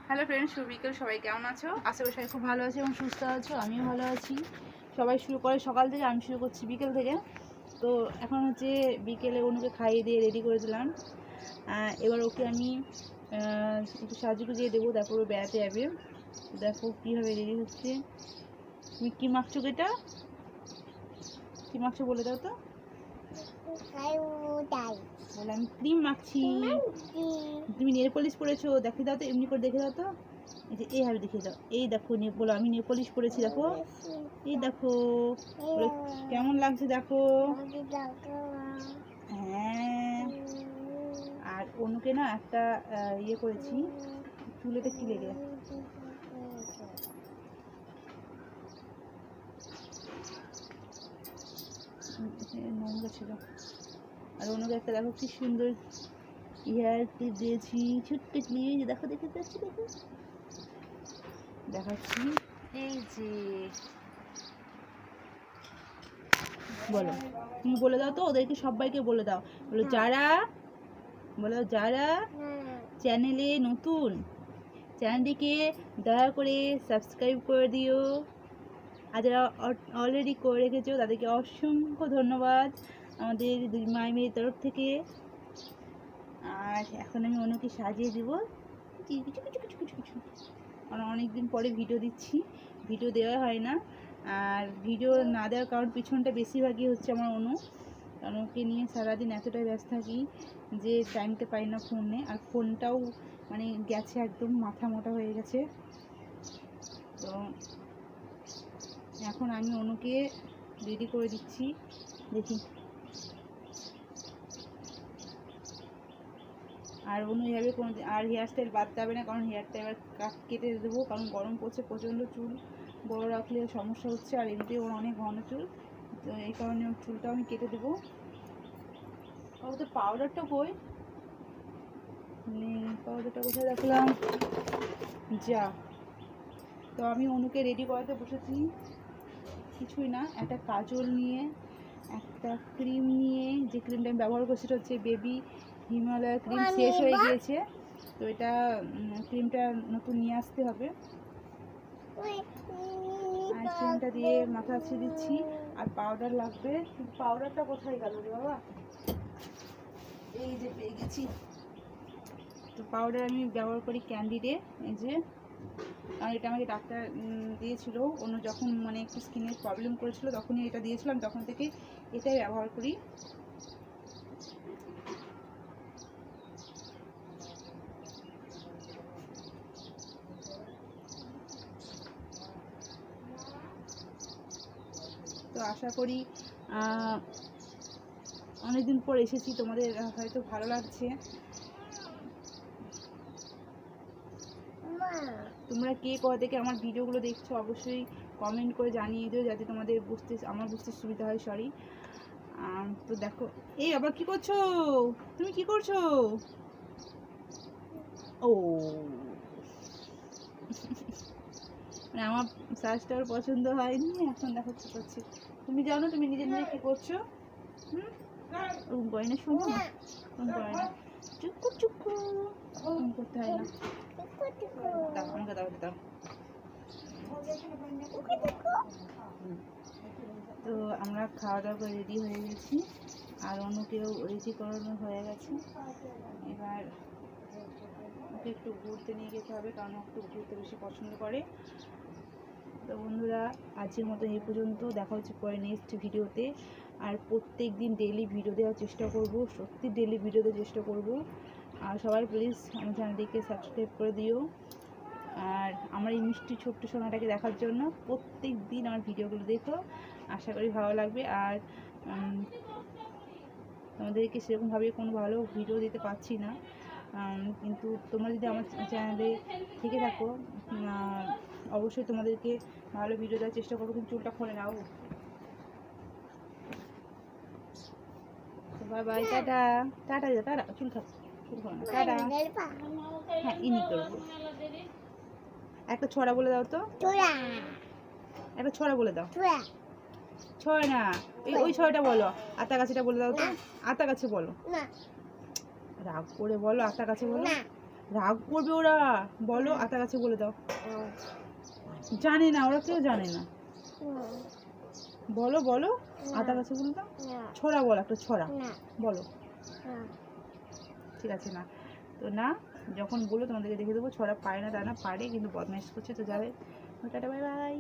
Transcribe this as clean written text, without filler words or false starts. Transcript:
Hello friends, শুভ বিকেল। সবাই কেমন আছো? আশা করি সবাই খুব ভালো আছে এবং সুস্থ আছো। আমিও ভালো আছি। সবাই শুরু করে সকাল থেকে, আমি শুরু করছি বিকেল থেকে। তো এখন হচ্ছে বিকেলে অনুকে খাইয়ে দিয়ে রেডি করে দিলাম। এবার ওকে আমি একটু সাহায্য গুজিয়ে দেবো, তারপর ও বেড়াতে যাবে। দেখো কীভাবে রেডি হচ্ছে। তুমি কী মাখছো? এটা কী মাখছো বলে দাও তো। বলে আমি ক্রিম মাখছি। তুমি নেল পলিশ পরেছো, দেখে দাও তো, এমনি করে দেখে দাও তো। এই যে এইভাবে দেখিয়ে দাও। এই দেখো, বলো আমি নেল পলিশ পরেছি, দেখো। এই দেখো বলে কেমন লাগছে, দেখো। হ্যাঁ, আর অনুকে না একটা ইয়ে করেছি, চুলেতে কি লেগে নোংরা ছিল। আর অনুকে একটা দেখো কি সুন্দর হেয়ার ক্লিপ দিয়েছি, ছোট্ট ক্লিপ। দেখো, দেখে যাচ্ছি, দেখো দেখাচ্ছি। এই যে বলো, তুমি বলে দাও তো ওদেরকে, সবাইকে বলে দাও। বলো যারা চ্যানেলে নতুন, চ্যানেলটিকে দয়া করে সাবস্ক্রাইব করে দিও। আর যারা অলরেডি করে রেখেছো তাদেরকে অসংখ্য ধন্যবাদ আমাদের দুই মায়ের তরফ থেকে। আর এখন আমি অনুকে সাজিয়ে দেবো কিছু কিছু কিছু কিছু কিছু। অনেকদিন পরে ভিডিও দিচ্ছি, ভিডিও দেওয়া হয় না। আর ভিডিও না দেওয়ার কারণ পিছনটা বেশিরভাগই হচ্ছে আমার অনু। কারণ ওকে নিয়ে সারাদিন এতটাই ব্যস্ত থাকি যে টাইমতে পাই না ফোনে। আর ফোনটাও মানে গেছে, একদম মাথা মোটা হয়ে গেছে। তো এখন আমি অনুকে রেডি করে দিচ্ছি, দেখি। আর অনু এভাবে কোনো আর হেয়ার স্টাইল বাদ যাবে না, কারণ হেয়ারটা এবার কেটে দেবো। কারণ গরম পড়ছে প্রচণ্ড, চুল বড় রাখলে সমস্যা হচ্ছে। আর এমনিতেও ওর অনেক ঘন চুল, তো এই কারণে ওর চুলটাও আমি কেটে দেবো। তো পাউডারটা কই, পাউডারটা কোথায় রাখলাম, যা। তো আমি অনুকে রেডি করাতে বসেছি। কিছুই না, একটা কাজল নিয়ে, একটা ক্রিম নিয়ে, যে ক্রিমটা আমি ব্যবহার করছি সেটা হচ্ছে বেবি হিমালয় ক্রিম, শেষ হয়ে গিয়েছে। তো এটা ক্রিমটা নতুন নিয়ে আসতে হবে। আর ক্রিমটা দিয়ে মাথা ছিঁড়ে দিচ্ছি। আর পাউডার লাগবে, পাউডারটা কোথায় গেল রে বাবা, এই যে পেয়ে গেছি। তো পাউডার আমি ব্যবহার করি ক্যান্ডিডে, এই যে। আর এটা আমাকে ডাক্তার দিয়েছিল, অন্য যখন মানে একটু স্কিনের প্রবলেম করেছিল তখনই এটা দিয়েছিলাম, তখন থেকে এটাই ব্যবহার করি। তো আশা করি অনেকদিন পর এসেছি, তোমাদের হয়তো ভালো লাগছে। তোমরা কে কোথা থেকে আমার ভিডিওগুলো দেখছো অবশ্যই কমেন্ট করে জানিয়ে দিও, যাতে তোমাদের আমার বুঝতে সুবিধা হয়। সরি। তো দেখো, এই আবার কি করছো তুমি, কি করছো? ও মানে আমার সাজটা ওর পছন্দ হয়নি, এখন দেখো কি করছে। তুমি জানো তুমি নিজে নিজে কি করছো? ওরকম করে না, শোনো না, ওরকম করে না, চুক্কু চুক্কু ওরকম করতে হয় না। দাও আমাকে, দাও দাও। তো আমরা খাওয়া দাওয়া করে রেডি হয়ে গেছি, আর অনুকেও রেডি করানো হয়ে গেছে। এবার ওকে একটু ঘুরতে নিয়ে যেতে হবে, কারণ ও একটু ঘুরতে বেশি পছন্দ করে। তো বন্ধুরা, আজকের মতো এই পর্যন্ত। দেখা হচ্ছে পরে নেক্সট ভিডিওতে। আর প্রত্যেক দিন ডেইলি ভিডিও দেওয়ার চেষ্টা করব, সত্যি ডেইলি ভিডিও দেওয়ার চেষ্টা করব। আর সবাই প্লিজ আমার চ্যানেলটিকে সাবস্ক্রাইব করে দিও। আর আমার এই মিষ্টি ছোট্ট সোনাটাকে দেখার জন্য প্রত্যেক দিন আমার ভিডিওগুলো দেখো, আশা করি ভালো লাগবে। আর তোমাদেরকে সেরকমভাবে কোনো ভালো ভিডিও দিতে পারছি না, কিন্তু তোমরা যদি আমার চ্যানেলে থেকে থাকো অবশ্যই তোমাদেরকে ভালো ভিডিও দেওয়ার চেষ্টা করবো। কিন্তু চুলটা খুলে নাও। Bye bye, tata tata, tata. চুল খাও, চুল খাও না, টাটা। হ্যাঁ, ইনি করবো। একটা ছড়া বলে দাও তো, একটা ছড়া বলে দাও। ছড়া না, ওই ছড়াটা বলো। আতা গাছিটা বলে দাও তো, আতা গাছে বলো। রাগ করে বলো, আতা গাছে বলো। রাগ করবে ওরা। বলো আতা গাছে বলে দাও। জানে না, ওরা কেউ জানে না। বলো বলো, আতা গাছে বলে দাও। ছড়া বলো, একটা ছড়া বলো। ঠিক আছে না, তো না, যখন বলো তোমাদেরকে দেখে দেবো। ছড়া পারে না, তা না পারে, কিন্তু বদমাইশ করছে তো যাবে। Tata, bye bye.